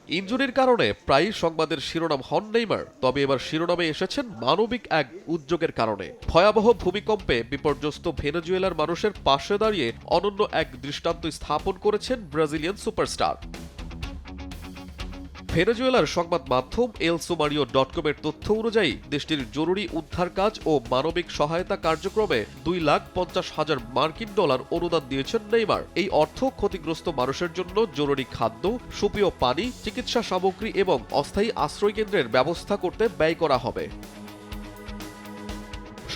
ইনজুরির কারণে প্রায়ই সংবাদের শিরোনাম হন নেইমার, তবে এবার শিরোনামে এসেছেন মানবিক এক উদ্যোগের কারণে। ভয়াবহ ভূমিকম্পে বিপর্যস্ত ভেনেজুয়েলার মানুষের পাশে দাঁড়িয়ে অনন্য এক দৃষ্টান্ত স্থাপন করেছেন ব্রাজিলিয়ান সুপারস্টার। ভেনেজুয়েলার সংবাদ মাধ্যম এল সুমারিও.com এর তথ্য অনুযায়ী দেশটির জরুরি উদ্ধার কাজ ও মানবিক সহায়তা কার্যক্রমে $2,50,000 মার্কিন অনুদান দিয়েছেন নেইমার। এই অর্থ ক্ষতিগ্রস্ত মানুষের জন্য জরুরি খাদ্য, সুপেয় পানি, চিকিৎসা সামগ্রী এবং অস্থায়ী আশ্রয়কেন্দ্রের ব্যবস্থা করতে ব্যয় করা হবে।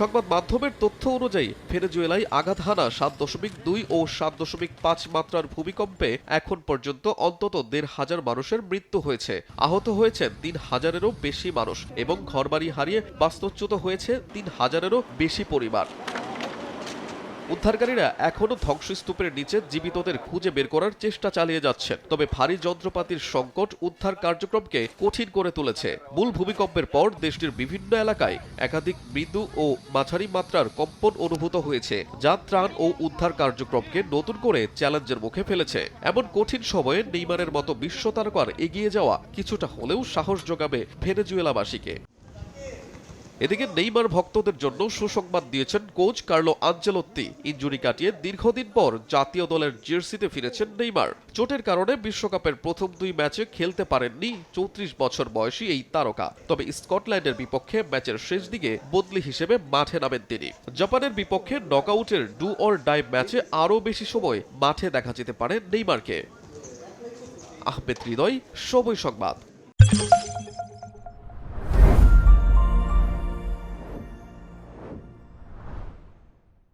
সংবাদ মাধ্যমের তথ্য অনুযায়ী ভেনেজুয়েলায় আঘাত হানা 7.2 ও 7.5 মাত্রার ভূমিকম্পে এখন পর্যন্ত অন্তত 1,500 মানুষের মৃত্যু হয়েছে। আহত হয়েছেন 3,000-এরও বেশি মানুষ এবং ঘরবাড়ি হারিয়ে বাস্তুচ্যুত হয়েছে 3,000-এরও বেশি পরিবার। উদ্ধারকারীরা এখনও ধ্বংসস্তূপের নিচে জীবিতদের খুঁজে বের করার চেষ্টা চালিয়ে যাচ্ছেন, তবে ভারী যন্ত্রপাতির সংকট উদ্ধার কার্যক্রমকে কঠিন করে তুলেছে। মূল ভূমিকম্পের পর দেশটির বিভিন্ন এলাকায় একাধিক মৃদু ও মাঝারি মাত্রার কম্পন অনুভূত হয়েছে, যা ত্রাণ ও উদ্ধার কার্যক্রমকে নতুন করে চ্যালেঞ্জের মুখে ফেলেছে। এমন কঠিন সময়ে নেইমারের মতো বিশ্ব তারকার এগিয়ে যাওয়া কিছুটা হলেও সাহস যোগাবে ভেনেজুয়েলাবাসীকে। এদিকে নেইমার ভক্তদের জন্য সুসংবাদ দিয়েছেন কোচ কার্লো আনচেলত্তি। ইনজুরি কাটিয়ে দীর্ঘদিন পর জাতীয় দলের জার্সিতে ফিরেছেন নেইমার। চোটের কারণে বিশ্বকাপের প্রথম 2 ম্যাচে খেলতে পারেননি 34 বছর বয়সী এই তারকা। তবে স্কটল্যান্ডের বিপক্ষে ম্যাচের শেষ দিকে বদলি হিসেবে মাঠে নামেন তিনি। জাপানের বিপক্ষে নকআউটের ডু অর ডাই ম্যাচে আরও বেশি সময় মাঠে দেখা যেতে পারে নেইমারকে। আহমেদ হৃদয়, সময় সংবাদ।